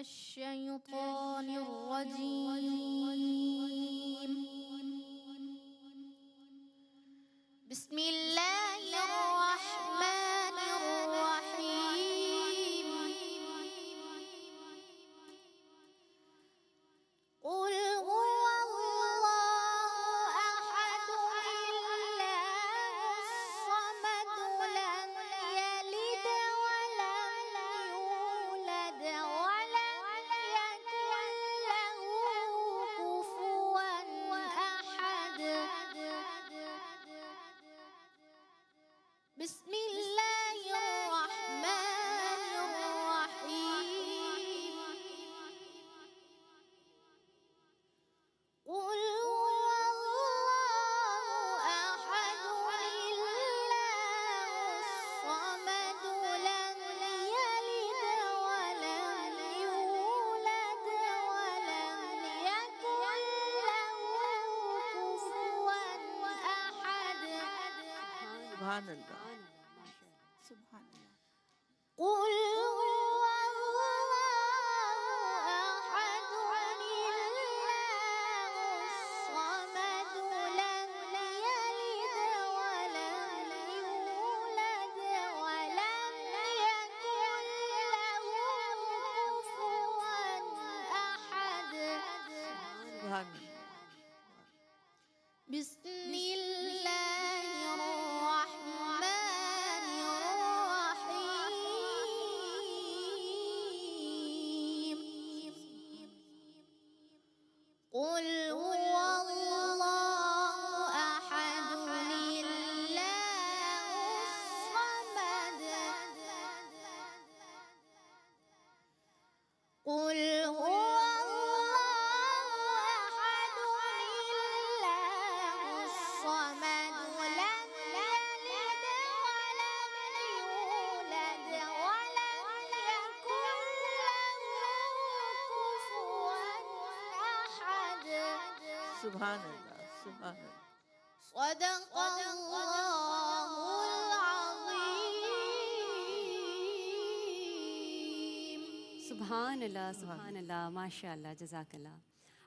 الشيطان الرجيم. بسم الله الرحمن الرحيم. قل هو الله أحد الله الصمد لم يلد ولم يولد ولم يكن له كفوا أحد. بسم الله الرحمن الرحيم. قل هو الله أحد الله الصمد لم يلد ولم يولد ولم يكن له كفوا أحد. سبحان اللہ، سبحان اللہ. قل هو الله أحد الله الصمد لم يلد ولم يولد ولم يكن له كفوا أحد. سبحان اللہ. بسم الله الرحمن الرحيم. قل هو الله أحد الله الصمد. قل هو الله أحد الله الصمد لم يلد ولم يولد ولم يكن له كفوا أحد. سبحان اللہ، سبحان اللہ. صدق الله العظيم. سبحان اللہ، سبحان اللہ، ماشاء اللہ، جزاک اللہ.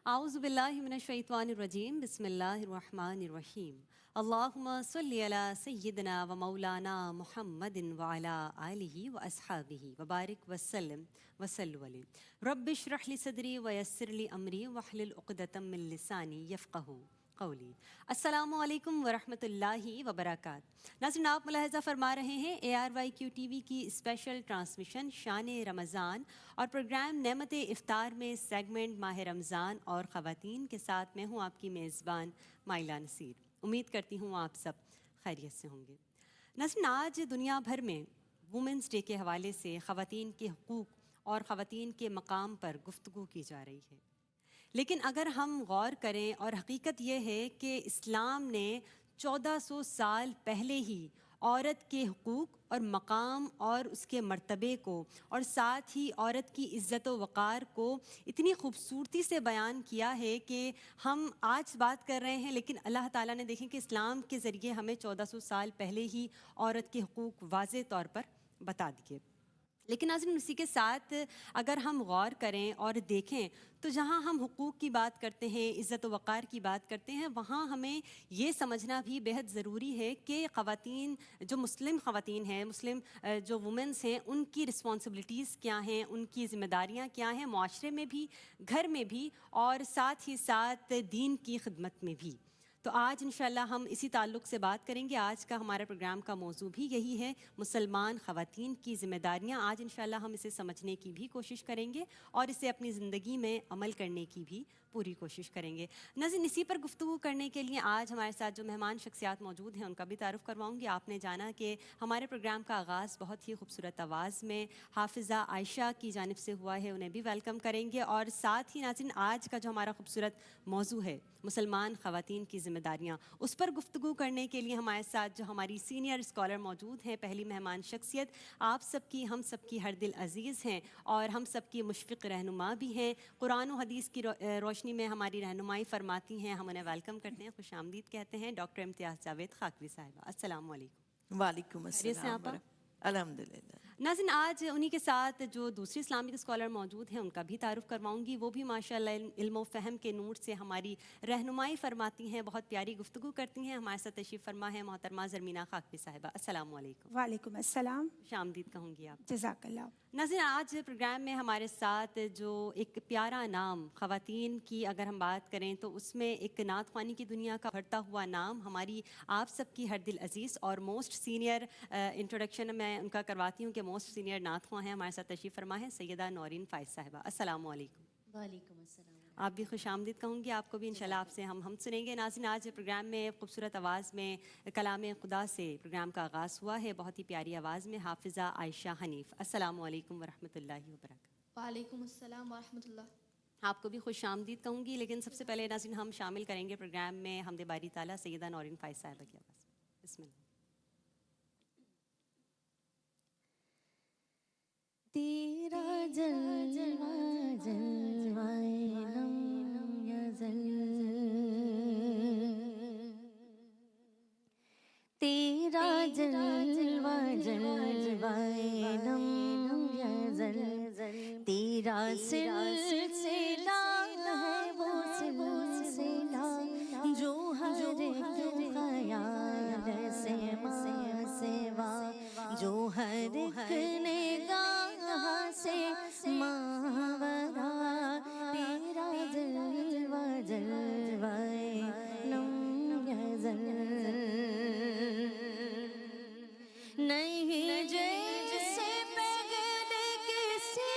اعوذ باللہ من الشیطان الرجیم، بسم اللہ الرحمن الرحیم. اللہم صلی علی سیدنا و مولانا محمد وعلی آلہ و اصحابہ وبارک وسلم وصلوا علیہ. رب اشرح لی صدری ویسر لی امری واحلل عقدۃ من لسانی یفقہوا قولی. السلام علیکم ورحمۃ اللہ وبرکاتہ. ناظرین، آپ ملاحظہ فرما رہے ہیں ARYQ TV کی اسپیشل ٹرانسمیشن شان رمضان اور پروگرام نعمت افطار میں سیگمنٹ ماہ رمضان اور خواتین کے ساتھ میں ہوں آپ کی میزبان مائلہ نصیر. امید کرتی ہوں آپ سب خیریت سے ہوں گے. ناظرین، آج دنیا بھر میں وومنس ڈے کے حوالے سے خواتین کے حقوق اور خواتین کے مقام پر گفتگو کی جا رہی ہے. لیکن اگر ہم غور کریں اور حقیقت یہ ہے کہ اسلام نے 1400 سال پہلے ہی عورت کے حقوق اور مقام اور اس کے مرتبے کو اور ساتھ ہی عورت کی عزت و وقار کو اتنی خوبصورتی سے بیان کیا ہے کہ ہم آج بات کر رہے ہیں، لیکن اللہ تعالیٰ نے دیکھیں کہ اسلام کے ذریعے ہمیں 1400 سال پہلے ہی عورت کے حقوق واضح طور پر بتا دیے. لیکن ناظرین، اسی کے ساتھ اگر ہم غور کریں اور دیکھیں تو جہاں ہم حقوق کی بات کرتے ہیں، عزت و وقار کی بات کرتے ہیں، وہاں ہمیں یہ سمجھنا بھی بہت ضروری ہے کہ خواتین جو مسلم خواتین ہیں، مسلم جو وومنس ہیں، ان کی رسپانسبلٹیز کیا ہیں، ان کی ذمہ داریاں کیا ہیں، معاشرے میں بھی، گھر میں بھی، اور ساتھ ہی ساتھ دین کی خدمت میں بھی. تو آج انشاءاللہ ہم اسی تعلق سے بات کریں گے. آج کا ہمارا پروگرام کا موضوع بھی یہی ہے، مسلمان خواتین کی ذمہ داریاں. آج انشاءاللہ ہم اسے سمجھنے کی بھی کوشش کریں گے اور اسے اپنی زندگی میں عمل کرنے کی بھی پوری کوشش کریں گے. ناظرین، اسی پر گفتگو کرنے کے لیے آج ہمارے ساتھ جو مہمان شخصیات موجود ہیں ان کا بھی تعارف کرواؤں گی. آپ نے جانا کہ ہمارے پروگرام کا آغاز بہت ہی خوبصورت آواز میں حافظہ عائشہ کی جانب سے ہوا ہے، انہیں بھی ویلکم کریں گے. اور ساتھ ہی ناظرین، آج کا جو ہمارا خوبصورت موضوع ہے مسلمان خواتین کی ذمہ داریاں، اس پر گفتگو کرنے کے لیے ہمارے ساتھ جو ہماری سینئر اسکالر موجود ہیں، پہلی مہمان شخصیت آپ سب کی، ہم سب کی ہر دل عزیز ہیں اور ہم سب کی مشفق رہنما بھی ہیں، قرآن و حدیث کی روشنی میں ہماری رہنمائی فرماتی ہیں. ہم انہیں ویلکم کرتے ہیں، خوش آمدید کہتے ہیں. ڈاکٹر امتیاز جاوید خاکوی صاحبہ، السلام علیکم. وعلیکم خیریت سے السلام. آپا؟ الحمدللہ. ناظرین آج انہی کے ساتھ جو دوسری اسلامک اسکالر موجود ہیں ان کا بھی تعارف کرواؤں گی. وہ بھی ماشاءاللہ علم و فہم کے نور سے ہماری رہنمائی فرماتی ہیں, بہت پیاری گفتگو کرتی ہیں. ہمارے ساتھ تشریف فرما ہے محترمہ زرمینہ خاکپی صاحبہ. السلام علیکم. وعلیکم السلام. خوش آمدید کہوں گی آپ. جزاک اللہ. ناظرین آج پروگرام میں ہمارے ساتھ جو ایک پیارا نام, خواتین کی اگر ہم بات کریں تو اس میں ایک نعت خوانی کی دنیا کا بڑھتا ہوا نام, ہماری آپ سب کی ہر دل عزیز اور موسٹ سینئر انٹروڈکشن میں ان کا کرواتی ہوں کہ موسٹ سینئر نعت خواں ہیں. ہمارے ساتھ تشریف فرما ہے سیدہ نورین فائز صاحبہ. السلام علیکم. وعلیکم السلام. آپ بھی خوش آمدید کہوں گی. آپ کو بھی انشاءاللہ آپ سے ہم سنیں گے. ناظرین آج پروگرام میں خوبصورت آواز میں کلام خدا سے پروگرام کا آغاز ہوا ہے, بہت ہی پیاری آواز میں حافظہ عائشہ حنیف. السلام علیکم ورحمۃ اللہ وبرکاتہ. وعلیکم السلام ورحمۃ اللہ. آپ کو بھی خوش آمدید کہوں گی. لیکن سب سے پہلے ناظرین ہم شامل کریں گے پروگرام میں حمد باری تعالیٰ سیدہ نورین فائز صاحبہ کی آواز. بسم اللہ. تیرا جلوہ جلوائے لم یزل, تیرا جلوہ جلوائے لم یزل, تیرا سلسلہ ہے وہ سلسلہ جو ہر ایک خیال سے ماں سوا, جو ہر ایک نگاہ سے ماورا, تیرا جلوہ جلوائے لم یزل. نہیں جیسے پگھل کسی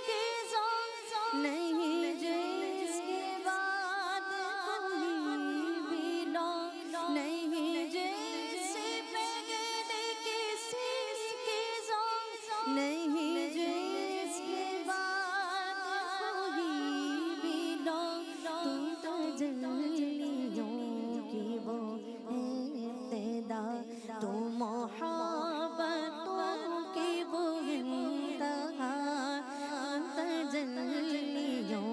کے ذوق, نہیں جس کے بعد کوئی بھی لو, نہیں جیسے پگھل کسی کے ذوق, نہیں جس کے بعد کوئی بھی لو, تو تجلیوں کی وہ ابتدا, تو محبتوں کی وہ انتہا, تجلیوں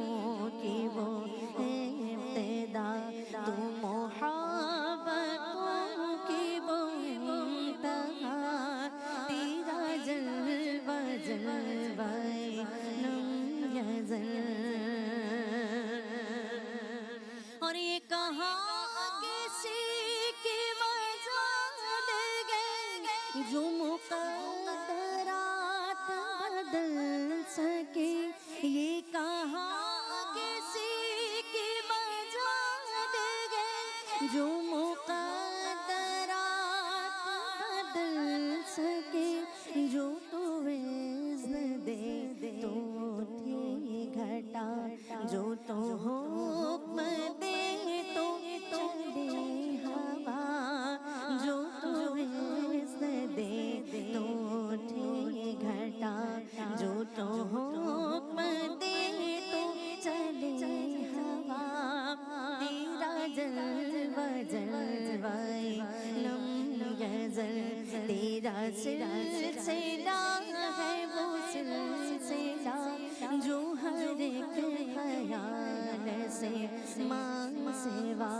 کی وہ ابتدا, تو محبتوں کی وہ انتہا, تیرا جلوہ جلوائے لم یزل. اور یہ کہاں کسی کی مجال گئے جو مقدرات بدل سکے, یہ کہاں کسی کی مجال گئے جو مقدرات بدل سکے, جو تو اذن دے تو اٹھے گھٹا, جو تو حکم دے تو چلے ہوا, جو تو اذن دے تو اٹھے گھٹا, جو تو حکم دے تو چلے ہوا, تیرا جلوہ جلوائے لم یزل, تیرا سلسلہ ہے وہ سلسلہ جو ہر ایک خیال سے ماں سوا,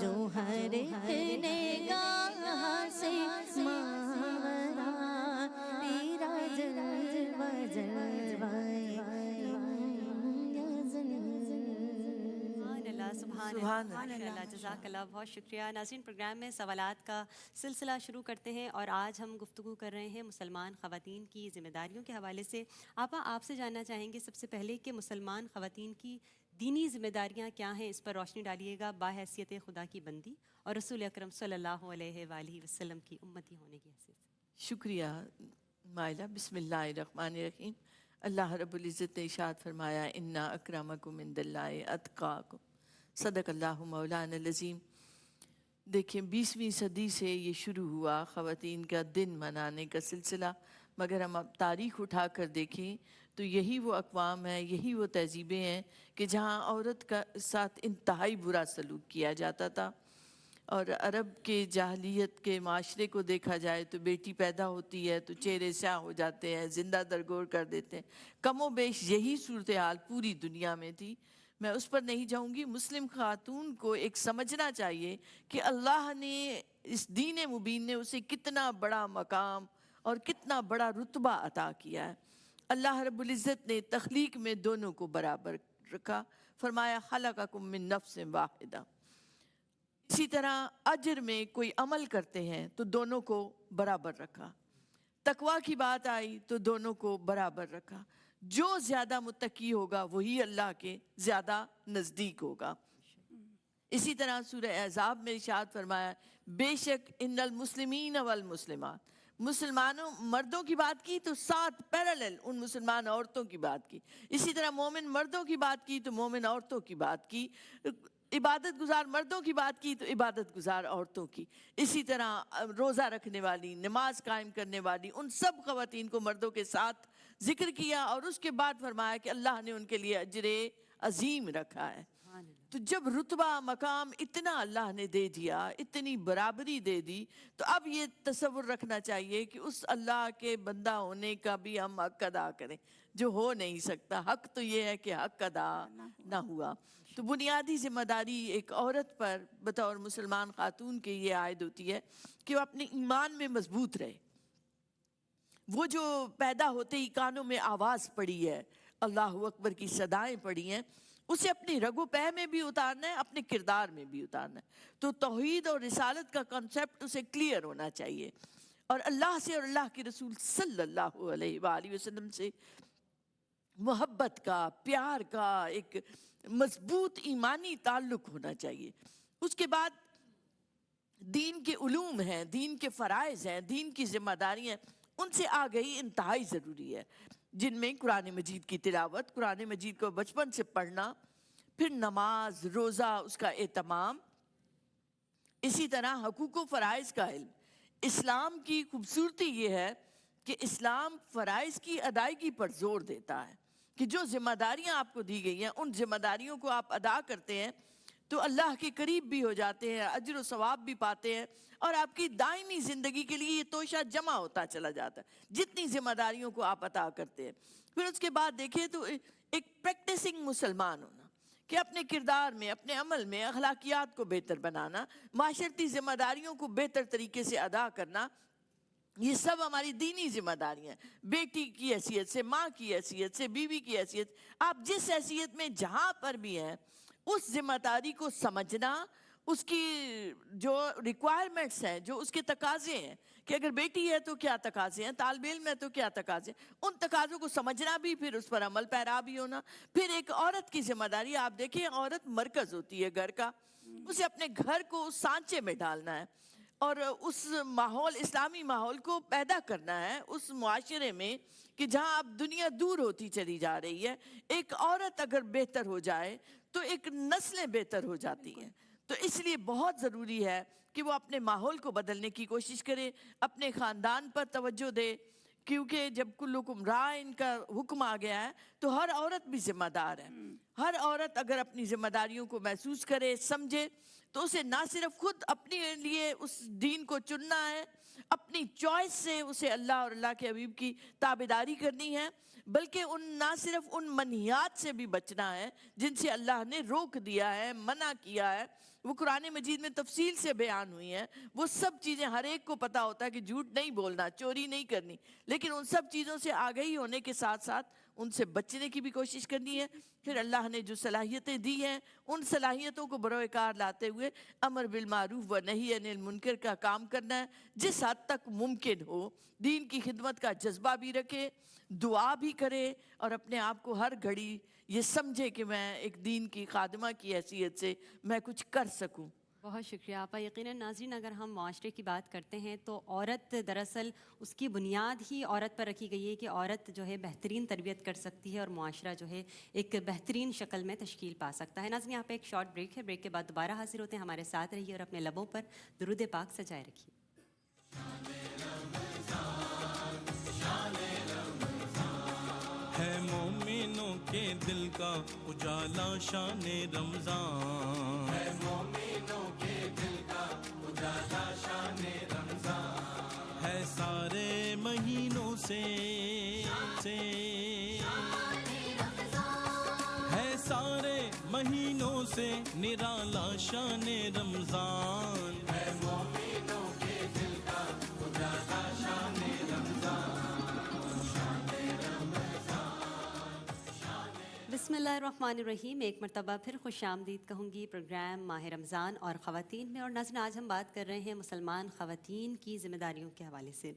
جو ہر ایک نگاہ سے ماورا, تیرا جلوہ جلوائے لم یزل. سبحان سبحان اللہ, ماشاءاللہ, جزاک اللہ, بہت شکریہ. ناظرین پروگرام میں سوالات کا سلسلہ شروع کرتے ہیں اور آج ہم گفتگو کر رہے ہیں مسلمان خواتین کی ذمہ داریوں کے حوالے سے. آپا آپ سے جاننا چاہیں گے سب سے پہلے کہ مسلمان خواتین کی دینی ذمہ داریاں کیا ہیں, اس پر روشنی ڈالیے گا باحیثیت خدا کی بندی اور رسول اکرم صلی اللہ علیہ وآلہ وسلم کی امتی ہونے کی حیثیت سے. شکریہ مائلہ. بسم اللہ الرحمن الرحیم. اللہ رب العزت نے ارشاد فرمایا انا اکرمکم عند اللہ اتقاکم. صدق اللہ مولانا العظیم. دیکھیں 20ویں صدی سے یہ شروع ہوا خواتین کا دن منانے کا سلسلہ, مگر ہم اب تاریخ اٹھا کر دیکھیں تو یہی وہ اقوام ہیں, یہی وہ تہذیبیں ہیں کہ جہاں عورت کا ساتھ انتہائی برا سلوک کیا جاتا تھا. اور عرب کے جاہلیت کے معاشرے کو دیکھا جائے تو بیٹی پیدا ہوتی ہے تو چہرے سیاہ ہو جاتے ہیں, زندہ درگور کر دیتے ہیں. کم و بیش یہی صورتحال پوری دنیا میں تھی. میں اس پر نہیں جاؤں گی. مسلم خاتون کو ایک سمجھنا چاہیے کہ اللہ نے اس دین مبین نے اسے کتنا بڑا مقام اور کتنا بڑا رتبہ عطا کیا ہے. اللہ رب العزت نے تخلیق میں دونوں کو برابر رکھا. فرمایا خلقکم من نفس واحدہ. اسی طرح اجر میں کوئی عمل کرتے ہیں تو دونوں کو برابر رکھا. تقویٰ کی بات آئی تو دونوں کو برابر رکھا. جو زیادہ متقی ہوگا وہی اللہ کے زیادہ نزدیک ہوگا. اسی طرح سورہ احزاب میں ارشاد فرمایا بے شک ان المسلمین والمسلمات. مسلمانوں مردوں کی بات کی تو ساتھ پیرالل ان مسلمان عورتوں کی بات کی. اسی طرح مومن مردوں کی بات کی تو مومن عورتوں کی بات کی. عبادت گزار مردوں کی بات کی تو عبادت گزار عورتوں کی. اسی طرح روزہ رکھنے والی, نماز قائم کرنے والی, ان سب خواتین کو مردوں کے ساتھ ذکر کیا, اور اس کے بعد فرمایا کہ اللہ نے ان کے لیے اجر عظیم رکھا ہے. تو جب رتبہ مقام اتنا اللہ نے دے دیا, اتنی برابری دے دی, تو اب یہ تصور رکھنا چاہیے کہ اس اللہ کے بندہ ہونے کا بھی ہم حق ادا کریں, جو ہو نہیں سکتا. حق تو یہ ہے کہ حق ادا نہ ہوا. تو بنیادی ذمہ داری ایک عورت پر بطور مسلمان خاتون کے یہ عائد ہوتی ہے کہ وہ اپنے ایمان میں مضبوط رہے. وہ جو پیدا ہوتے ہی کانوں میں آواز پڑی ہے, اللہ اکبر کی صدائیں پڑی ہیں, اسے اپنی رگ و پہ میں بھی اتارنا ہے, اپنے کردار میں بھی اتارنا ہے. تو توحید اور رسالت کا کنسیپٹ اسے کلیئر ہونا چاہیے, اور اللہ سے اور اللہ کے رسول صلی اللہ علیہ وآلہ وسلم سے محبت کا, پیار کا ایک مضبوط ایمانی تعلق ہونا چاہیے. اس کے بعد دین کے علوم ہیں, دین کے فرائض ہیں, دین کی ذمہ داریاں, ان سے آگہی انتہائی ضروری ہے, جن میں قرآن مجید کی تلاوت, قرآن مجید کو بچپن سے پڑھنا, پھر نماز, روزہ, اس کا اہتمام. اسی طرح حقوق و فرائض کا علم. اسلام کی خوبصورتی یہ ہے کہ اسلام فرائض کی ادائیگی پر زور دیتا ہے, کہ جو ذمہ داریاں آپ کو دی گئی ہیں ان ذمہ داریوں کو آپ ادا کرتے ہیں تو اللہ کے قریب بھی ہو جاتے ہیں, اجر و ثواب بھی پاتے ہیں, اور آپ کی دائمی زندگی کے لیے یہ توشہ جمع ہوتا چلا جاتا ہے جتنی ذمہ داریوں کو آپ عطا کرتے ہیں. پھر اس کے بعد دیکھیں تو ایک پریکٹسنگ مسلمان ہونا, کہ اپنے کردار میں, اپنے عمل میں اخلاقیات کو بہتر بنانا, معاشرتی ذمہ داریوں کو بہتر طریقے سے ادا کرنا, یہ سب ہماری دینی ذمہ داریاں ہیں. بیٹی کی حیثیت سے, ماں کی حیثیت سے, بیوی کی حیثیت, آپ جس حیثیت میں جہاں پر بھی ہیں اس ذمہ داری کو سمجھنا, اس کی جو ریکوائرمنٹس ہیں, جو اس کے تقاضے ہیں, کہ اگر بیٹی ہے تو کیا تقاضے ہیں, طالب علم ہے تو کیا تقاضے ہیں, ان تقاضوں کو سمجھنا بھی, پھر اس پر عمل پیرا بھی ہونا. پھر ایک عورت کی ذمہ داری, آپ دیکھیں عورت مرکز ہوتی ہے گھر کا, اسے اپنے گھر کو اس سانچے میں ڈالنا ہے, اور اس ماحول, اسلامی ماحول کو پیدا کرنا ہے اس معاشرے میں کہ جہاں اب دنیا دور ہوتی چلی جا رہی ہے. ایک عورت اگر بہتر ہو جائے تو ایک نسلیں بہتر ہو جاتی ہیں. تو اس لیے بہت ضروری ہے کہ وہ اپنے ماحول کو بدلنے کی کوشش کرے, اپنے خاندان پر توجہ دے, کیونکہ جب کلکم راعٍ کا حکم آ گیا ہے تو ہر عورت بھی ذمہ دار ہے. ہر عورت اگر اپنی ذمہ داریوں کو محسوس کرے, سمجھے, تو اسے نہ صرف خود اپنے لیے اس دین کو چننا ہے, اپنی چوائس سے اسے اللہ اور اللہ کے حبیب کی تابعداری کرنی ہے, بلکہ نہ صرف ان منہیات سے بھی بچنا ہے جن سے اللہ نے روک دیا ہے, منع کیا ہے. وہ قرآن مجید میں تفصیل سے بیان ہوئی ہیں. وہ سب چیزیں ہر ایک کو پتہ ہوتا ہے کہ جھوٹ نہیں بولنا, چوری نہیں کرنی, لیکن ان سب چیزوں سے آگہی ہونے کے ساتھ ساتھ ان سے بچنے کی بھی کوشش کرنی ہے. پھر اللہ نے جو صلاحیتیں دی ہیں ان صلاحیتوں کو بروئے کار لاتے ہوئے امر بالمعروف و نہی عن المنکر کا کام کرنا ہے, جس حد تک ممکن ہو. دین کی خدمت کا جذبہ بھی رکھے, دعا بھی کرے, اور اپنے آپ کو ہر گھڑی یہ سمجھے کہ میں ایک دین کی خادمہ کی حیثیت سے میں کچھ کر سکوں. بہت شکریہ آپا. یقیناً ناظرین, اگر ہم معاشرے کی بات کرتے ہیں تو عورت دراصل اس کی بنیاد ہی عورت پر رکھی گئی ہے کہ عورت جو ہے بہترین تربیت کر سکتی ہے اور معاشرہ جو ہے ایک بہترین شکل میں تشکیل پا سکتا ہے. ناظرین, یہاں پہ ایک شارٹ بریک ہے, بریک کے بعد دوبارہ حاضر ہوتے ہیں. ہمارے ساتھ رہیے اور اپنے لبوں پر درود پاک سجائے رکھیے. ہے مومنوں کے دل کا اجالا شان رمضان, ہے مومنوں کے دل کا اجالا شان رمضان, ہے سارے مہینوں سے ہے سارے مہینوں سے نرالا شان رمضان, ہے مومنوں کے دل کا اجالا شان رمضان. بسم اللہ الرحمن الرحیم. ایک مرتبہ پھر خوش آمدید کہوں گی پروگرام ماہ رمضان اور خواتین میں. اور ناظرین آج ہم بات کر رہے ہیں مسلمان خواتین کی ذمہ داریوں کے حوالے سے.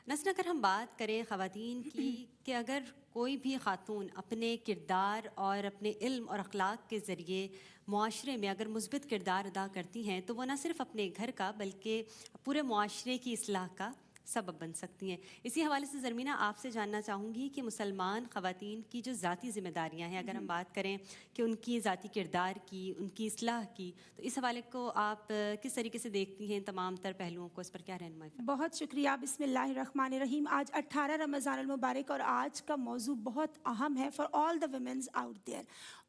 ناظرین اگر ہم بات کریں خواتین کی کہ اگر کوئی بھی خاتون اپنے کردار اور اپنے علم اور اخلاق کے ذریعے معاشرے میں اگر مثبت کردار ادا کرتی ہیں تو وہ نہ صرف اپنے گھر کا بلکہ پورے معاشرے کی اصلاح کا سبب بن سکتی ہیں. اسی حوالے سے زرمینہ آپ سے جاننا چاہوں گی کہ مسلمان خواتین کی جو ذاتی ذمہ داریاں ہیں اگر ہم بات کریں کہ ان کی ذاتی کردار کی ان کی اصلاح کی تو اس حوالے کو آپ کس طریقے سے دیکھتی ہیں؟ تمام تر پہلوؤں کو اس پر کیا رہنمائی فرمائیں؟ بہت شکریہ. بسم اللہ الرحمن الرحیم. آج 18 رمضان المبارک اور آج کا موضوع بہت اہم ہے for all the women's out there.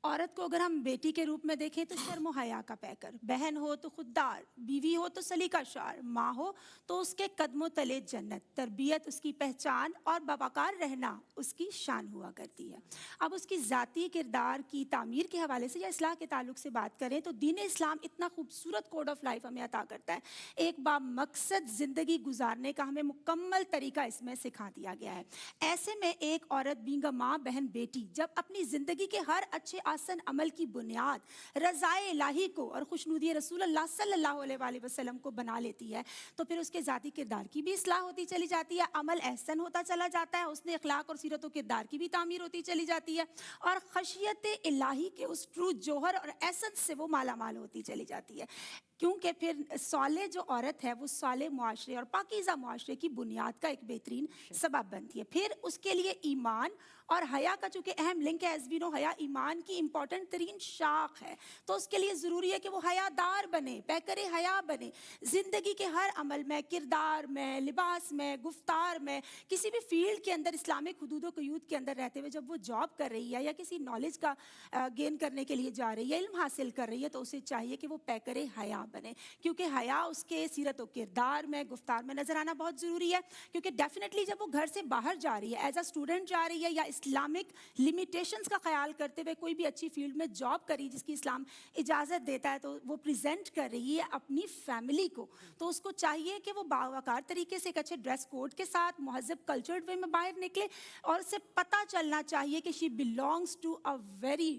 عورت کو اگر ہم بیٹی کے روپ میں دیکھیں تو شرم و حیا کا پیکر، بہن ہو تو خوددار، بیوی ہو تو سلیقہ شعر، ماں ہو تو اس کے قدموں تلے جنت، تربیت اس کی پہچان اور باوقار رہنا اس کی شان ہوا کرتی ہے. اب اس کی ذاتی کردار کی تعمیر کے حوالے سے یا اصلاح کے تعلق سے بات کریں تو دین اسلام اتنا خوبصورت کوڈ آف لائف ہمیں عطا کرتا ہے. ایک مقصد زندگی گزارنے کا ہمیں مکمل طریقہ اس میں سکھا دیا گیا ہے. ایسے میں ایک عورت بینگ ماں، بہن، بیٹی جب اپنی زندگی کے ہر اچھے آسن عمل کی بنیاد رضائے الہی کو اور خوشنودی رسول اللہ صلی اللہ علیہ وآلہ وسلم کو بنا لیتی ہے تو پھر اس کے ذاتی کردار کی بھی اصلاح ہوتی چلی جاتی ہے، عمل احسن ہوتا چلا جاتا ہے، اس نے اخلاق اور سیرت و کردار کی بھی تعمیر ہوتی چلی جاتی ہے اور خشیت الہی کے اس ٹرو جوہر اور ایسنس سے وہ مالا مال ہوتی چلی جاتی ہے. کیونکہ پھر صالح جو عورت ہے وہ صالح معاشرے اور پاکیزہ معاشرے کی بنیاد کا ایک بہترین سبب بنتی ہے. پھر اس کے لیے ایمان اور حیا کا چونکہ اہم لنک ہے، ایز وی نو حیا ایمان کی امپورٹنٹ ترین شاخ ہے، تو اس کے لیے ضروری ہے کہ وہ حیا دار بنے، پیکر حیا بنے. زندگی کے ہر عمل میں، کردار میں، لباس میں، گفتار میں، کسی بھی فیلڈ کے اندر اسلامک حدود و قیود کے اندر رہتے ہوئے جب وہ جاب کر رہی ہے یا کسی نالج کا گین کرنے کے لیے جا رہی ہے، علم حاصل کر رہی ہے، تو اسے چاہیے کہ وہ پیکر حیا بنے. کیونکہ حیا اس کے سیرت و کردار میں، گفتار میں نظر آنا بہت ضروری ہے. کیونکہ ڈیفینیٹلی جب وہ گھر سے باہر جا رہی ہے، ایز اے اسٹوڈنٹ جا رہی ہے یا اسلامک لمیٹیشنز کا خیال کرتے ہوئے کوئی بھی اچھی فیلڈ میں جاب کری جس کی اسلام اجازت دیتا ہے، تو وہ پریزنٹ کر رہی ہے اپنی فیملی کو، تو اس کو چاہیے کہ وہ باوقار طریقے سے ایک اچھے ڈریس کوڈ کے ساتھ مہذب کلچرڈ وے میں باہر نکلے اور اسے پتہ چلنا چاہیے کہ she belongs to a very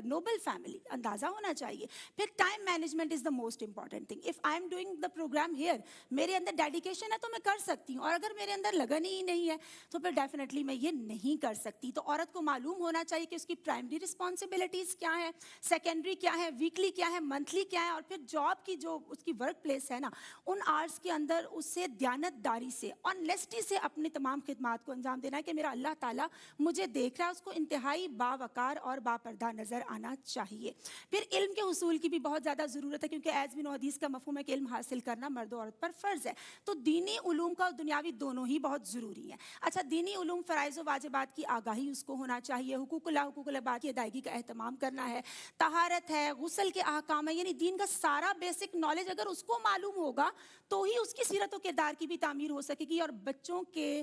noble family. اندازہ ہونا چاہیے. پھر time management is the most important thing. If I am doing the program here, میرے اندر ڈیڈیکیشن ہے تو میں کر سکتی ہوں، اور اگر میرے اندر لگن ہی نہیں ہے تو پھر ڈیفینیٹلی میں یہ نہیں کر سکتی. تو عورت کو معلوم ہونا چاہیے کہ اس کی پرائمری رسپانسبلٹیز کیا ہیں، سیکنڈری کیا ہے، ویکلی کیا ہے، منتھلی کیا ہے، اور پھر جاب کی جو اس کی ورک پلیس ہے نا، ان آرز کے اندر اسے دیانتداری سے، آنیسٹی سے اپنی تمام خدمات کو انجام دینا ہے کہ میرا اللہ تعالیٰ مجھے دیکھ رہا ہے. اس کو انتہائی باوقار اور باپردہ نظر آنا چاہیے. پھر علم کے حصول کی بھی بہت زیادہ ضرورت ہے، کیونکہ ایز وی نو حدیث کا مفہوم ہے کہ علم حاصل کرنا مرد و عورت پر فرض ہے. تو دینی علوم کا اور دنیاوی دونوں ہی بہت ضروری ہیں. اچھا، دینی علوم فرائض و واجبات کی آگاہی اس کو ہونا چاہیے، حقوق اللہ، حقوق العباد کی ادائیگی کا اہتمام کرنا ہے، طہارت ہے، غسل کے احکام ہے، یعنی دین کا سارا بیسک نالج اگر اس کو معلوم ہوگا تو ہی اس کی سیرت و کردار کی بھی تعمیر ہو سکے گی، اور بچوں کے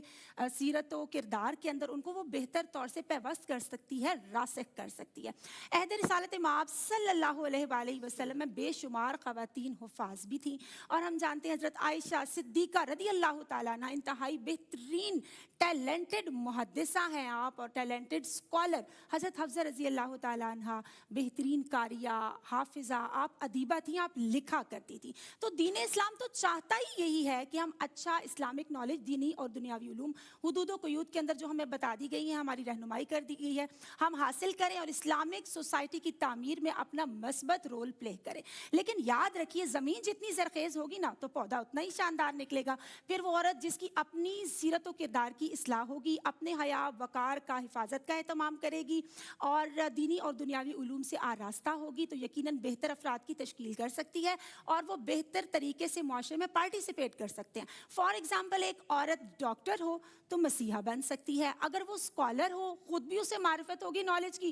سیرت و کردار کے اندر ان کو وہ بہتر طور سے پیوست کر سکتی ہے، راسخ کر سکتی ہے. عہد رسالت مآب صلی اللہ علیہ وآلہ وسلم میں بے شمار خواتین حفاظ بھی تھیں، اور ہم جانتے ہیں حضرت عائشہ صدیقہ رضی اللہ تعالیٰ عنہ انتہائی بہترین ٹیلنٹڈ محدثہ ہیں آپ اور ٹیلنٹڈ اسکالر. حضرت حفصہ رضی اللہ تعالیٰ عنہ بہترین قاریہ، حافظہ، آپ ادیبہ تھیں، آپ لکھا کرتی تھیں. تو دین اسلام تو چاہتا ہی یہی ہے کہ ہم اچھا اسلامک نالج، دینی اور دنیاوی علوم حدود و قیود کے اندر جو ہمیں بتا دی گئی ہیں، ہماری رہنمائی کر دی گئی ہے، ہم حاصل کریں اور اسلامک سوسائٹی کی تعمیر میں اپنا مثبت رول پلے کریں. لیکن یاد رکھیے، زمین جتنی زرخیز ہوگی نا تو پودا اتنا ہی شاندار نکلے گا. پھر وہ عورت جس کی اپنی سیرت و کردار کی اصلاح ہوگی، اپنے حیا وقار کا حفاظت کا اہتمام کرے گی اور دینی اور دنیاوی علوم سے آراستہ ہوگی، تو یقیناً بہتر افراد کی تشکیل کر سکتی ہے اور وہ بہتر طریقے سے معاشرے میں پارٹیسپیٹ کر سکتے ہیں. فار ایگزامپل، ایک عورت ڈاکٹر ہو تو مسیحا بن سکتی ہے. اگر وہ اسکالر ہو، خود بھی اسے معرفت ہوگی نالج کی،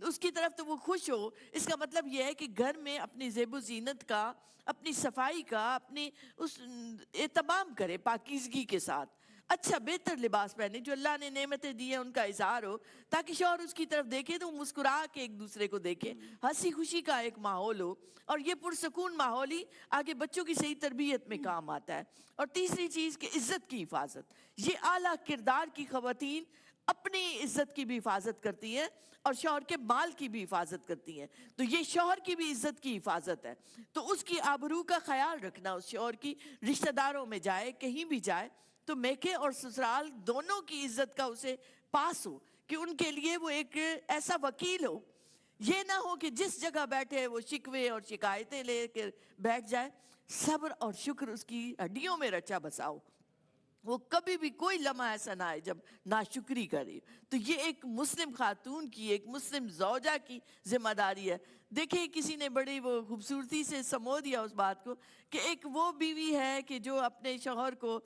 اس کی طرف تو وہ خوش ہو. اس کا مطلب یہ ہے کہ گھر میں اپنی زیب و زینت کا, اپنی صفائی کا, اپنی اس اہتمام کرے پاکیزگی کے ساتھ. اچھا بہتر لباس پہنے, جو اللہ نے نعمتیں دی ہیں ان کا اظہار ہو, تاکہ شوہر اس کی طرف دیکھے تو وہ مسکرا کے ایک دوسرے کو دیکھے, ہنسی خوشی کا ایک ماحول ہو. اور یہ پرسکون ماحول ہی آگے بچوں کی صحیح تربیت میں کام آتا ہے. اور تیسری چیز کہ عزت کی حفاظت. یہ اعلیٰ کردار کی خواتین اپنی عزت کی بھی حفاظت کرتی ہیں اور شوہر کے مال کی بھی حفاظت کرتی ہیں. تو یہ شوہر کی بھی عزت کی حفاظت ہے. تو اس کی آبرو کا خیال رکھنا, اس شوہر کی رشتہ داروں میں جائے, کہیں بھی جائے, تو میکے اور سسرال دونوں کی عزت کا اسے پاس ہو, کہ ان کے لیے وہ ایک ایسا وکیل ہو. یہ نہ ہو کہ جس جگہ بیٹھے وہ شکوے اور شکایتیں لے کے بیٹھ جائے. صبر اور شکر اس کی ہڈیوں میں رچا بسا ہو. وہ کبھی بھی کوئی لمحہ ایسا نہ آئے جب ناشکری کرے. تو یہ ایک مسلم خاتون کی, ایک مسلم زوجہ کی ذمہ داری ہے. دیکھیں کسی نے بڑی وہ خوبصورتی سے سمو دیا اس بات کو, کہ ایک وہ بیوی ہے کہ جو اپنے شوہر کو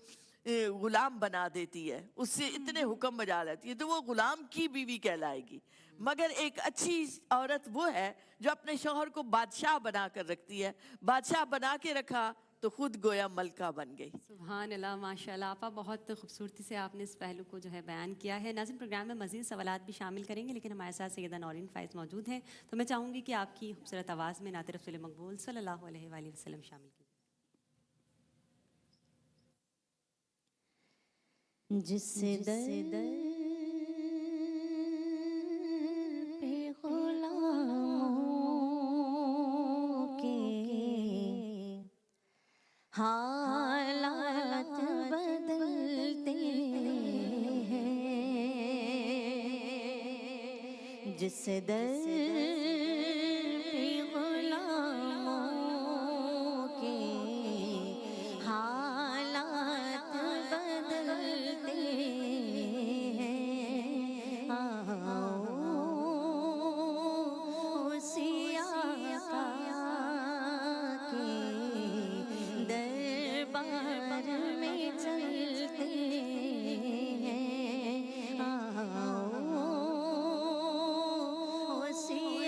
غلام بنا دیتی ہے, اس سے اتنے حکم بجا لیتی ہے, تو وہ غلام کی بیوی کہلائے گی. مگر ایک اچھی عورت وہ ہے جو اپنے شوہر کو بادشاہ بنا کر رکھتی ہے. بادشاہ بنا کے رکھا تو خود گویا ملکہ بن گئی. سبحان اللہ, ماشاء اللہ. آپا بہت خوبصورتی سے آپ نے اس پہلو کو جو ہے بیان کیا ہے. ناظرین پروگرام میں مزید سوالات بھی شامل کریں گے, لیکن ہمارے ساتھ سیدہ نورین فائز موجود ہیں, تو میں چاہوں گی کہ آپ کی خوبصورت آواز میں نعت رسول مقبول صلی اللہ علیہ وآلہ وسلم شامل کی. جس در پہ غلاموں کے حالات بدلتے ہیں, جس در پہ غلاموں کے حالات بدلتے ہیں, آؤ اسی آقا کے دربار میں چلتے ہیں, آؤ اسی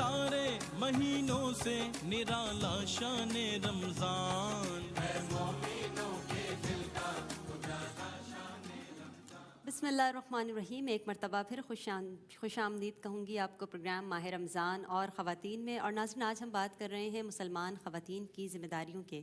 سارے مہینوں سے نرالا شان رمضان ہے مومنوں کے دل کا بسم اللہ الرحمن الرحیم. ایک مرتبہ پھر خوش آمدید کہوں گی آپ کو پروگرام ماہ رمضان اور خواتین میں. اور ناظرین آج ہم بات کر رہے ہیں مسلمان خواتین کی ذمہ داریوں کے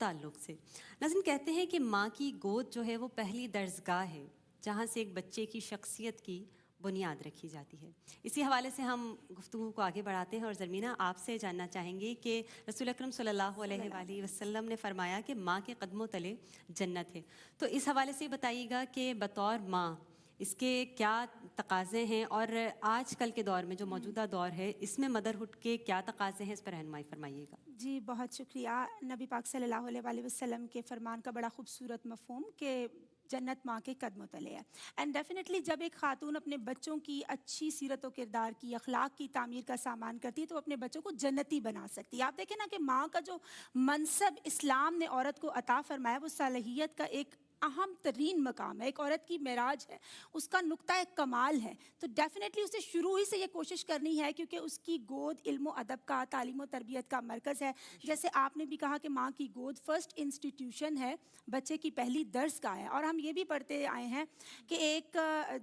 تعلق سے. ناظرین کہتے ہیں کہ ماں کی گود جو ہے وہ پہلی درسگاہ ہے جہاں سے ایک بچے کی شخصیت کی بنیاد رکھی جاتی ہے. اسی حوالے سے ہم گفتگو کو آگے بڑھاتے ہیں اور زرمینہ آپ سے جاننا چاہیں گے کہ رسول اکرم صلی اللہ علیہ وآلہ وسلم نے فرمایا کہ ماں کے قدموں تلے جنت ہے. تو اس حوالے سے بتائیے گا کہ بطور ماں اس کے کیا تقاضے ہیں اور آج کل کے دور میں جو موجودہ دور ہے اس میں مدرہڈ کے کیا تقاضے ہیں, اس پر رہنمائی فرمائیے گا. جی بہت شکریہ. نبی پاک صلی اللہ علیہ وآلہ وسلم کے فرمان کا بڑا خوبصورت مفہوم کہ جنت ماں کے قدموں تلے ہے. اینڈ ڈیفینیٹلی جب ایک خاتون اپنے بچوں کی اچھی سیرت و کردار کی, اخلاق کی تعمیر کا سامان کرتی ہے تو اپنے بچوں کو جنتی بنا سکتی ہے. آپ دیکھیں نا کہ ماں کا جو منصب اسلام نے عورت کو عطا فرمایا وہ صلاحیت کا ایک اہم ترین مقام ہے, ایک عورت کی معراج ہے, اس کا نقطہ کمال ہے. تو ڈیفینیٹلی اسے شروع ہی سے یہ کوشش کرنی ہے کیونکہ اس کی گود علم و ادب کا, تعلیم و تربیت کا مرکز ہے. جیسے آپ نے بھی کہا کہ ماں کی گود فرسٹ انسٹیٹیوشن ہے, بچے کی پہلی درس کا ہے. اور ہم یہ بھی پڑھتے آئے ہیں کہ ایک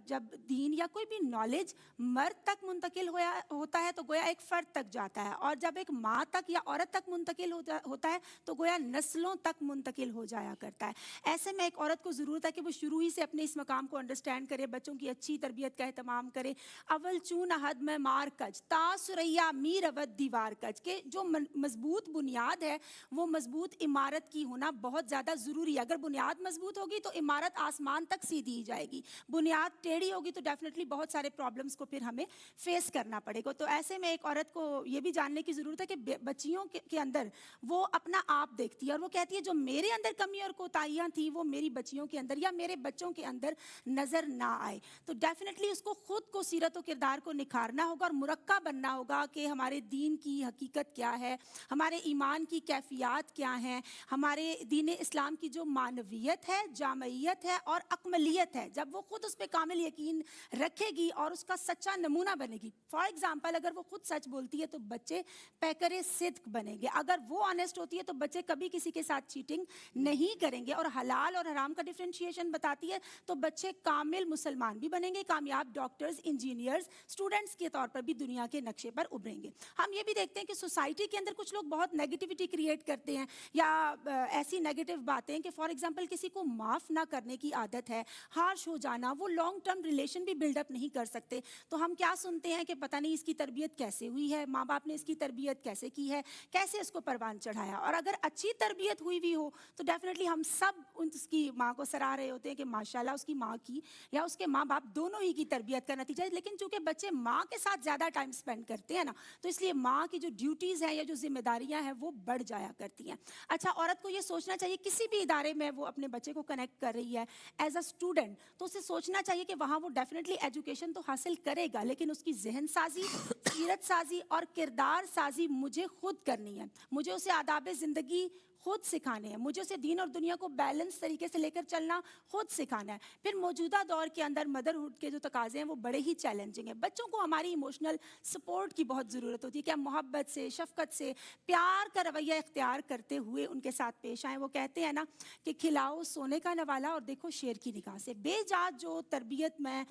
جب دین یا کوئی بھی نالج مرد تک منتقل ہوتا ہے تو گویا ایک فرد تک جاتا ہے, اور جب ایک ماں تک یا عورت تک منتقل ہوتا ہے تو گویا نسلوں تک منتقل ہو جایا کرتا ہے. ایسے میں ایک عورت کو ضرورت ہے کہ وہ شروع ہی سے اپنے اس مقام کو انڈرسٹینڈ کرے, بچوں کی اچھی تربیت کا اہتمام کرے. اول چون احد میں مار کج تا سریا میر اود دیوار کج, کہ جو مضبوط بنیاد ہے وہ مضبوط عمارت کی ہونا بہت زیادہ ضروری ہے. اگر بنیاد مضبوط ہوگی تو عمارت آسمان تک سیدھی جائے گی, بنیاد ٹیڑھی ہوگی تو ڈیفینیٹلی بہت سارے پرابلمس کو پھر ہمیں فیس کرنا پڑے گا. تو ایسے میں ایک عورت کو یہ بھی جاننے کی ضرورت ہے کہ بچیوں کے اندر وہ اپنا آپ دیکھتی ہے اور وہ کہتی ہے جو میرے اندر کمی اور کوتاہیاں تھیں وہ میری بچیوں کے اندر یا میرے بچوں کے اندر نظر نہ آئے. تو ڈیفینیٹلی اس کو خود کو سیرت و کردار کو نکھارنا ہوگا اور مرقع بننا ہوگا کہ ہمارے دین کی حقیقت کیا ہے, ہمارے ایمان کی کیفیات کیا ہیں, ہمارے دین اسلام کی جو معنویت ہے, جامعیت ہے اور اکملیت ہے. جب وہ خود اس پہ کامل یقین رکھے گی اور اس کا سچا نمونہ بنے گی. فار ایگزامپل اگر وہ خود سچ بولتی ہے تو بچے پیکر صدق بنیں گے. اگر وہ آنیسٹ ہوتی ہے تو بچے کبھی کسی کے ساتھ چیٹنگ نہیں کریں گے. اور حلال اور حرام کا ڈفرینشیشن بتاتی ہے تو بچے کامل مسلمان بھی بنیں گے, کامیاب ڈاکٹرز, انجینئرز, اسٹوڈنٹس کے طور پر بھی دنیا کے نقشے پر ابھریں گے. ہم یہ بھی دیکھتے ہیں کہ سوسائٹی کے اندر کچھ لوگ بہت نیگیٹیوٹی کریٹ کرتے ہیں یا ایسی نیگیٹو باتیں کہ فار ایگزامپل کسی کو معاف نہ کرنے کی عادت ہے, ہارش ہو جانا, وہ لانگ ٹرم ریلیشن بھی بلڈ اپ نہیں کر سکتے. تو ہم کیا سنتے ہیں کہ پتہ نہیں اس کی تربیت کیسے ہوئی ہے, ماں باپ نے اس کی تربیت کیسے کی ہے, کیسے اس کو پروان چڑھایا. اور اگر اچھی تربیت ہوئی بھی ہو تو ڈیفینیٹلی ہم سب اس کی ماں کو سراہ رہے ہوتے ہیں کہ ماشاءاللہ اس کی ماں کی یا اس کے ماں باپ دونوں ہی کی تربیت کا نتیجہ ہے. لیکن چونکہ بچے ماں کے ساتھ زیادہ ٹائم سپینڈ کرتے ہیں نا, تو اس لیے ماں کی جو ڈیوٹیز ہیں یا جو ذمہ داریاں ہیں وہ بڑھ جایا کرتی ہیں. اچھا, عورت کو یہ سوچنا چاہیے کسی بھی ادارے میں وہ اپنے بچے کو کنیکٹ کر رہی ہے ایز اے اسٹوڈنٹ, تو اسے سوچنا چاہیے کہ وہاں وہ ڈیفینیٹلی ایجوکیشن تو حاصل کرے گا لیکن اس کی ذہن سازی, سیرت سازی اور کردار سازی مجھے خود کرنی ہے. مجھے اسے آداب زندگی خود سکھانے ہیں, مجھے اسے دین اور دنیا کو بیلنس طریقے سے لے کر چلنا خود سکھانا ہے. پھر موجودہ دور کے اندر مدرہڈ کے جو تقاضے ہیں وہ بڑے ہی چیلنجنگ ہیں. بچوں کو ہماری ایموشنل سپورٹ کی بہت ضرورت ہوتی ہے کہ ہم محبت سے, شفقت سے, پیار کا رویہ اختیار کرتے ہوئے ان کے ساتھ پیش آئیں. وہ کہتے ہیں نا کہ کھلاؤ سونے کا نوالا اور دیکھو شیر کی نگاہ سے. بے جات جو تربیت میں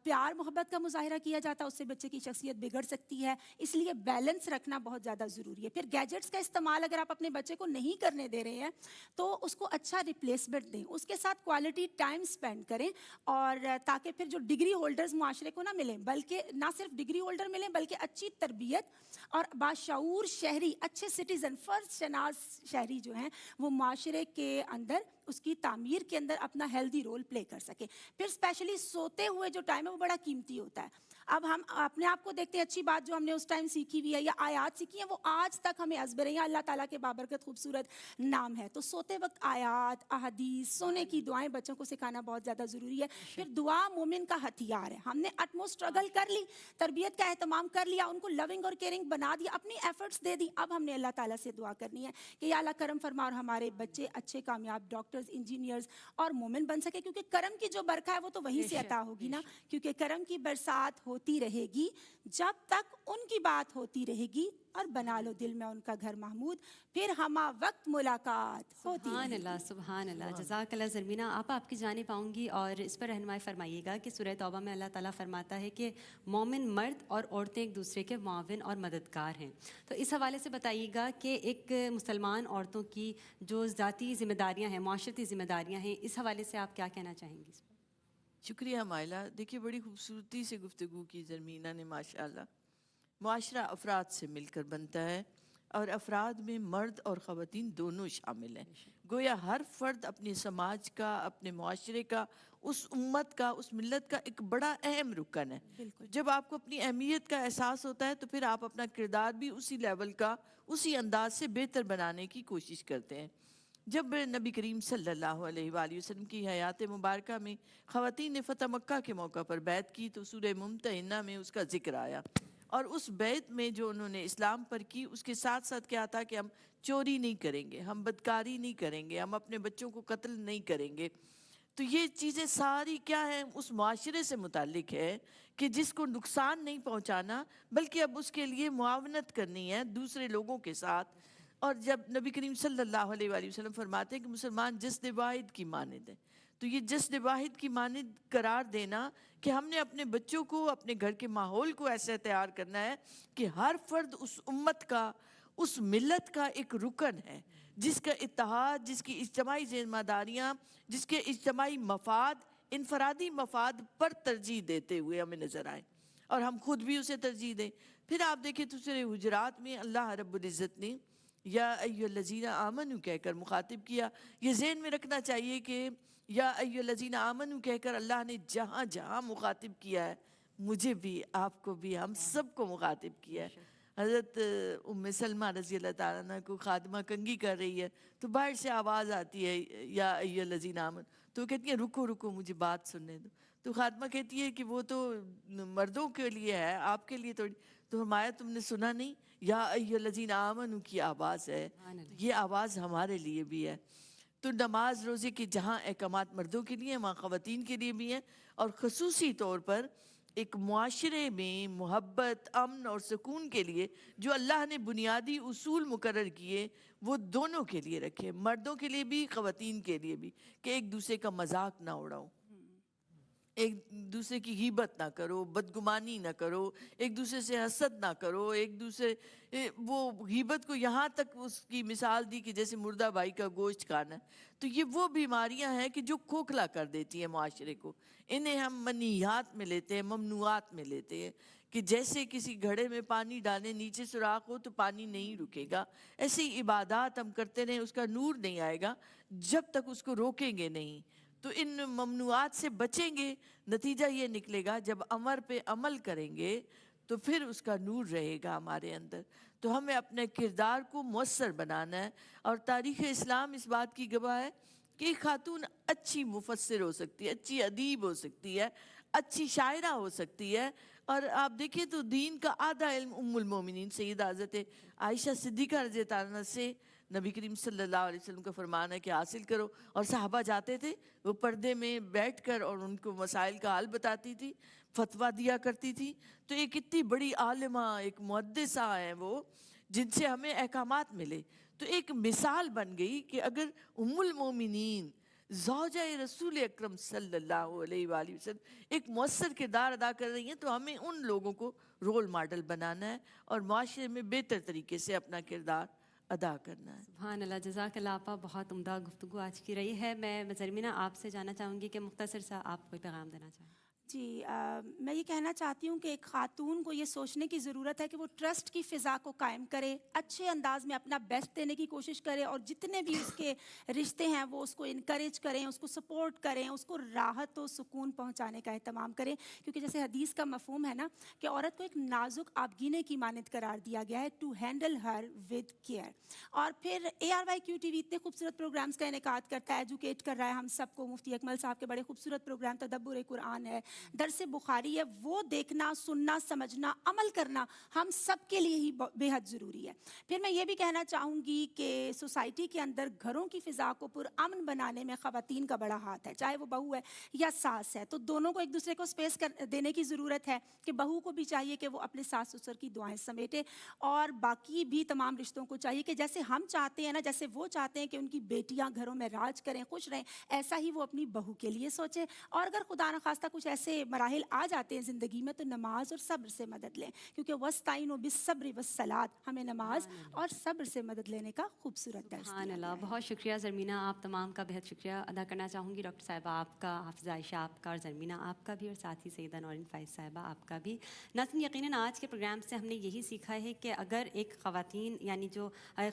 پیار محبت کا مظاہرہ کیا جاتا ہے اس سے بچے کی شخصیت بگڑ سکتی ہے, اس لیے بیلنس رکھنا بہت زیادہ ضروری ہے. پھر گیجٹس کا استعمال اگر آپ اپنے بچے کو نہیں کرنے دے رہے ہیں تو اس کو اچھا ریپلیسمنٹ دیں, اس کے ساتھ کوالٹی ٹائم سپینڈ کریں, اور تاکہ پھر جو ڈگری ہولڈرز معاشرے کو نہ ملیں بلکہ نہ صرف ڈگری ہولڈر ملیں بلکہ اچھی تربیت اور باشعور شہری, اچھے سٹیزن, فرض شناس شہری جو ہیں وہ معاشرے کے اندر اس کی تعمیر کے اندر اپنا ہیلدی رول پلے کر سکے. پھر اسپیشلی سوتے ہوئے جو ٹائم ہے وہ بڑا قیمتی ہوتا ہے. اب ہم اپنے آپ کو دیکھتے ہیں, اچھی بات جو ہم نے اس ٹائم سیکھی ہوئی ہے یا آیات سیکھی ہیں وہ آج تک ہمیں ازبر ہیں یا اللہ تعالیٰ کے بابرکت خوبصورت نام ہے. تو سوتے وقت آیات, احادیث, سونے کی دعائیں بچوں کو سکھانا بہت زیادہ ضروری ہے. پھر دعا مومن کا ہتھیار ہے. ہم نے اٹموسٹ اسٹرگل کر لی, تربیت کا اہتمام کر لیا, ان کو لونگ اور کیئرنگ بنا دیا, اپنی ایفرٹس دے دی. اب ہم نے اللہ تعالیٰ سے دعا کرنی ہے کہ یا اللہ کرم فرما اور ہمارے بچے اچھے کامیاب ڈاکٹرز, انجینئرز اور مومن بن سکے, کیونکہ کرم کی جو برکھا ہے وہ تو وہیں سے عطا ہوگی نا, کیونکہ کرم کی برسات ہو ہوتی رہے گی جب تک ان کی بات ہوتی رہے گی اور بنا لو دل میں ان کا گھر محمود, پھر ہمہ وقت ملاقات ہوتی سبحان رہے اللہ سبحان اللہ. جزاک اللہ زرمینہ. آپ کی جانب آؤں گی اور اس پر رہنمائی فرمائیے گا کہ سورہ توبہ میں اللہ تعالیٰ فرماتا ہے کہ مومن مرد اور عورتیں ایک دوسرے کے معاون اور مددگار ہیں. تو اس حوالے سے بتائیے گا کہ ایک مسلمان عورتوں کی جو ذاتی ذمہ داریاں ہیں, معاشرتی ذمہ داریاں ہیں, اس حوالے سے آپ کیا کہنا چاہیں گی؟ شکریہ مائلہ. دیکھیے بڑی خوبصورتی سے گفتگو کی زرمینہ نے ماشاءاللہ. معاشرہ افراد سے مل کر بنتا ہے اور افراد میں مرد اور خواتین دونوں شامل ہیں. گویا ہر فرد اپنے سماج کا, اپنے معاشرے کا, اس امت کا, اس ملت کا ایک بڑا اہم رکن ہے. جب آپ کو اپنی اہمیت کا احساس ہوتا ہے تو پھر آپ اپنا کردار بھی اسی لیول کا, اسی انداز سے بہتر بنانے کی کوشش کرتے ہیں. جب نبی کریم صلی اللہ علیہ وآلہ وسلم کی حیات مبارکہ میں خواتین نے فتح مکہ کے موقع پر بیعت کی تو سورہ ممتحنہ میں اس کا ذکر آیا, اور اس بیعت میں جو انہوں نے اسلام پر کی اس کے ساتھ ساتھ کیا تھا کہ ہم چوری نہیں کریں گے, ہم بدکاری نہیں کریں گے, ہم اپنے بچوں کو قتل نہیں کریں گے. تو یہ چیزیں ساری کیا ہیں, اس معاشرے سے متعلق ہے کہ جس کو نقصان نہیں پہنچانا بلکہ اب اس کے لیے معاونت کرنی ہے دوسرے لوگوں کے ساتھ. اور جب نبی کریم صلی اللہ علیہ وآلہ وسلم فرماتے ہیں کہ مسلمان جسد واحد کی مانند ہے, تو یہ جسد واحد کی مانند قرار دینا کہ ہم نے اپنے بچوں کو, اپنے گھر کے ماحول کو ایسا تیار کرنا ہے کہ ہر فرد اس امت کا, اس ملت کا ایک رکن ہے جس کا اتحاد, جس کی اجتماعی ذمہ داریاں, جس کے اجتماعی مفاد انفرادی مفاد پر ترجیح دیتے ہوئے ہمیں نظر آئے اور ہم خود بھی اسے ترجیح دیں. پھر آپ دیکھیں تو سورہ حجرات میں اللہ رب العزت نے یا ایھا الذین آمنوا کہہ کر مخاطب کیا. یہ ذہن میں رکھنا چاہیے کہ یا ایھا الذین آمنوا کہہ کر اللہ نے جہاں جہاں مخاطب کیا ہے, مجھے بھی, آپ کو بھی, ہم سب کو مخاطب کیا ہے. حضرت ام سلمہ رضی اللہ تعالیٰ عنہ کو خادمہ کنگھی کر رہی ہے تو باہر سے آواز آتی ہے یا ایھا الذین آمنوا, تو وہ کہتی ہے رکو رکو مجھے بات سننے دو. تو خادمہ کہتی ہے کہ وہ تو مردوں کے لیے ہے, آپ کے لیے تو. تو فرمایا تم نے سنا نہیں, یا ایھا الذین آمنوا کی آواز ہے, یہ آواز ہمارے لیے بھی ہے. تو نماز روزے کے جہاں احکامات مردوں کے لیے ہیں وہاں خواتین کے لیے بھی ہیں, اور خصوصی طور پر ایک معاشرے میں محبت, امن اور سکون کے لیے جو اللہ نے بنیادی اصول مقرر کیے وہ دونوں کے لیے رکھے, مردوں کے لیے بھی خواتین کے لیے بھی, کہ ایک دوسرے کا مذاق نہ اڑاؤ, ایک دوسرے کی غیبت نہ کرو, بدگمانی نہ کرو, ایک دوسرے سے حسد نہ کرو, ایک دوسرے وہ غیبت کو یہاں تک اس کی مثال دی کہ جیسے مردہ بھائی کا گوشت کھانا ہے. تو یہ وہ بیماریاں ہیں کہ جو کھوکھلا کر دیتی ہیں معاشرے کو. انہیں ہم منہیات میں لیتے ہیں, ممنوعات میں لیتے ہیں, کہ جیسے کسی گھڑے میں پانی ڈالیں نیچے سوراخ ہو تو پانی نہیں رکے گا, ایسے ہی عبادات ہم کرتے رہیں اس کا نور نہیں آئے گا جب تک اس کو روکیں گے نہیں. تو ان ممنوعات سے بچیں گے, نتیجہ یہ نکلے گا جب امر پہ عمل کریں گے تو پھر اس کا نور رہے گا ہمارے اندر. تو ہمیں اپنے کردار کو مؤثر بنانا ہے, اور تاریخ اسلام اس بات کی گواہ ہے کہ ایک خاتون اچھی مفسر ہو سکتی ہے, اچھی ادیب ہو سکتی ہے, اچھی شاعرہ ہو سکتی ہے. اور آپ دیکھیں تو دین کا آدھا علم ام المومنین سیدہ حضرت عائشہ صدیقہ رضی اللہ عنہ سے نبی کریم صلی اللہ علیہ وسلم کا فرمان ہے کہ حاصل کرو. اور صحابہ جاتے تھے, وہ پردے میں بیٹھ کر اور ان کو مسائل کا حل بتاتی تھی, فتویٰ دیا کرتی تھی. تو ایک اتنی بڑی عالمہ, ایک محدثہ ہیں وہ, جن سے ہمیں احکامات ملے. تو ایک مثال بن گئی کہ اگر ام المومنین زوجہ رسول اکرم صلی اللہ علیہ وآلہ وسلم ایک مؤثر کردار ادا کر رہی ہیں تو ہمیں ان لوگوں کو رول ماڈل بنانا ہے اور معاشرے میں بہتر طریقے سے اپنا کردار ادا کرنا ہے. سبحان اللہ, جزاک اللہ آپا, بہت عمدہ گفتگو آج کی رہی ہے. میں زرمینہ آپ سے جاننا چاہوں گی کہ مختصر سا آپ کوئی پیغام دینا چاہیں. جی میں یہ کہنا چاہتی ہوں کہ ایک خاتون کو یہ سوچنے کی ضرورت ہے کہ وہ ٹرسٹ کی فضا کو قائم کرے, اچھے انداز میں اپنا بیسٹ دینے کی کوشش کرے, اور جتنے بھی اس کے رشتے ہیں وہ اس کو انکریج کریں, اس کو سپورٹ کریں, اس کو راحت و سکون پہنچانے کا اہتمام کریں. کیونکہ جیسے حدیث کا مفہوم ہے نا کہ عورت کو ایک نازک آبگینے کی مانند قرار دیا گیا ہے, to handle her with care. اور پھر ARYQ TV اتنے خوبصورت پروگرامز کا انعقاد کرتا ہے, ایجوکیٹ کر رہا ہے ہم سب کو. مفتی اکمل صاحب کے بڑے خوبصورت پروگرام تدبر قرآن ہے, درس بخاری ہے، وہ دیکھنا، سننا، سمجھنا، عمل کرنا ہم سب کے لیے ہی بے حد ضروری ہے۔ پھر میں یہ بھی کہنا چاہوں گی کہ سوسائٹی کے اندر گھروں کی فضا کو پرامن بنانے میں خواتین کا بڑا ہاتھ ہے، چاہے وہ بہو ہے یا ساس ہے، تو دونوں کو ایک دوسرے کو اسپیس دینے کی ضرورت ہے کہ بہو کو بھی چاہیے کہ وہ اپنے ساس سسر کی دعائیں سمیٹے، اور باقی بھی تمام رشتوں کو چاہیے کہ جیسے ہم چاہتے ہیں نا، جیسے وہ چاہتے ہیں کہ ان کی بیٹیاں گھروں میں راج کریں، خوش رہیں، ایسا ہی وہ اپنی بہو کے لیے سوچے۔ اور اگر خدا نخواستہ کچھ ایسے مراحل آ جاتے ہیں زندگی میں تو نماز اور صبر سے مدد لیں، کیونکہ وَاسْتَعِینُوا بِالصَّبْرِ وَالصَّلَاةِ، ہمیں نماز اور صبر سے مدد لینے کا خوبصورت درس سبحان دیا اللہ، گیا ہے۔ بہت شکریہ زرمینہ، آپ تمام کا بہت شکریہ ادا کرنا چاہوں گی، ڈاکٹر صاحبہ آپ کا، حافظہ عائشہ آپ کا، اور زرمینہ آپ کا بھی، اور ساتھ ہی سیدہ نورین فائز صاحبہ آپ کا بھی۔ ناظرین، یقیناً آج کے پروگرام سے ہم نے یہی سیکھا ہے کہ اگر ایک خواتین یعنی جو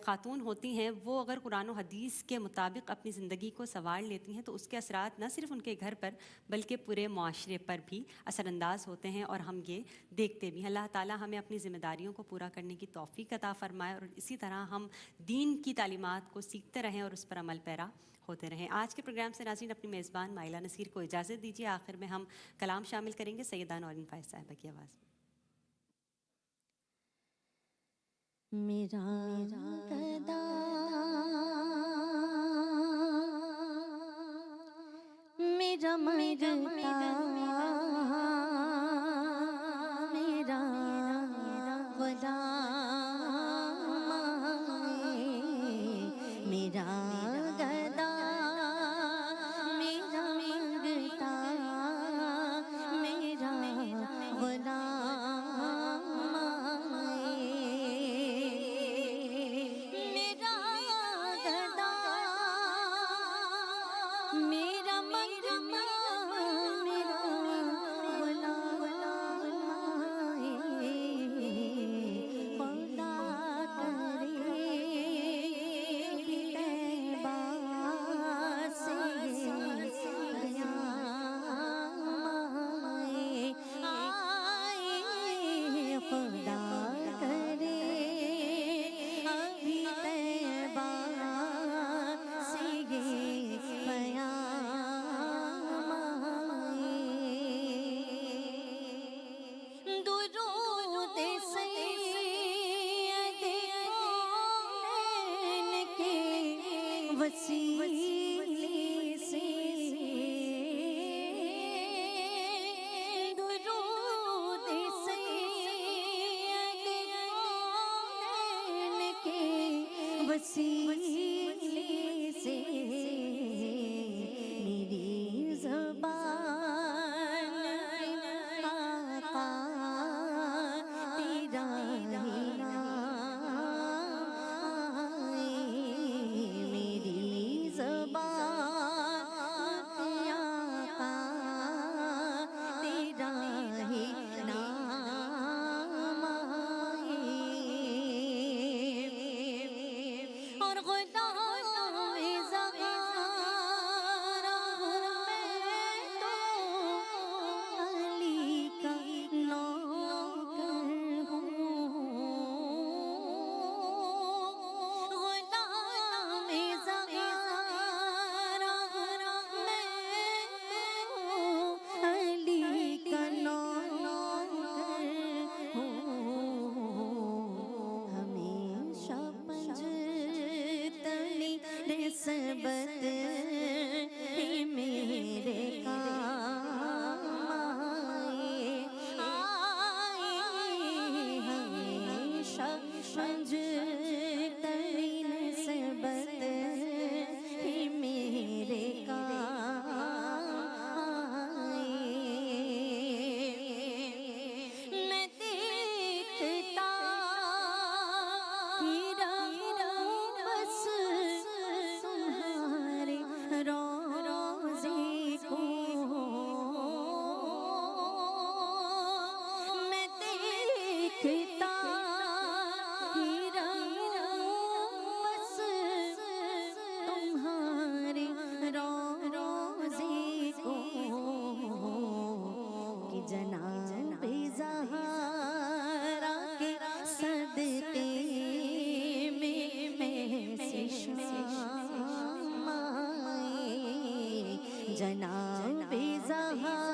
خاتون ہوتی ہیں وہ اگر قرآن و حدیث کے مطابق اپنی زندگی کو سنوار لیتی ہیں تو اس کے اثرات نہ صرف ان کے گھر پر بلکہ پورے معاشرے پر بھی اثر انداز ہوتے ہیں، اور ہم یہ دیکھتے بھی ہیں۔ اللہ تعالیٰ ہمیں اپنی ذمہ داریوں کو پورا کرنے کی توفیق عطا فرمائے، اور اسی طرح ہم دین کی تعلیمات کو سیکھتے رہیں اور اس پر عمل پیرا ہوتے رہیں۔ آج کے پروگرام سے ناظرین اپنی میزبان مائلہ نصیر کو اجازت دیجیے۔ آخر میں ہم کلام شامل کریں گے سیدہ نورین فائز صاحبہ کی آواز میں۔ میرا گدا میرا مرتا میرا غلام میرا گدا میرا مرتا میرا غلام میرا گدا میرا مرتا میرا غلام خدا کرے طیبہ سے آئے خدا کرے ابھی طیبہ سے درود سید کونین کے وسیلے سے درود سید کونین کے وسیلے سے میری زبان آقا تیرا ہی نام میری زبان آقا تیرا ہی نام اور غلام زغارہ ہوں میں تو علی کا نوکر ہوں غلام زغارہ میں تو علی کا نوکر ہوں ہمیشہ پنجتنی نسبت ہی میرے کام آئے ہمیشہ پنجتنی نسبت ہی میرے کام میں دیکھتا ہی رہوں بس تمہارے روزے کو میں دیکھتا ہی رہوں بس تمہارے روزے کو کہ جناب زہرا کے صدقے میں سے شام آئے جناب زہرا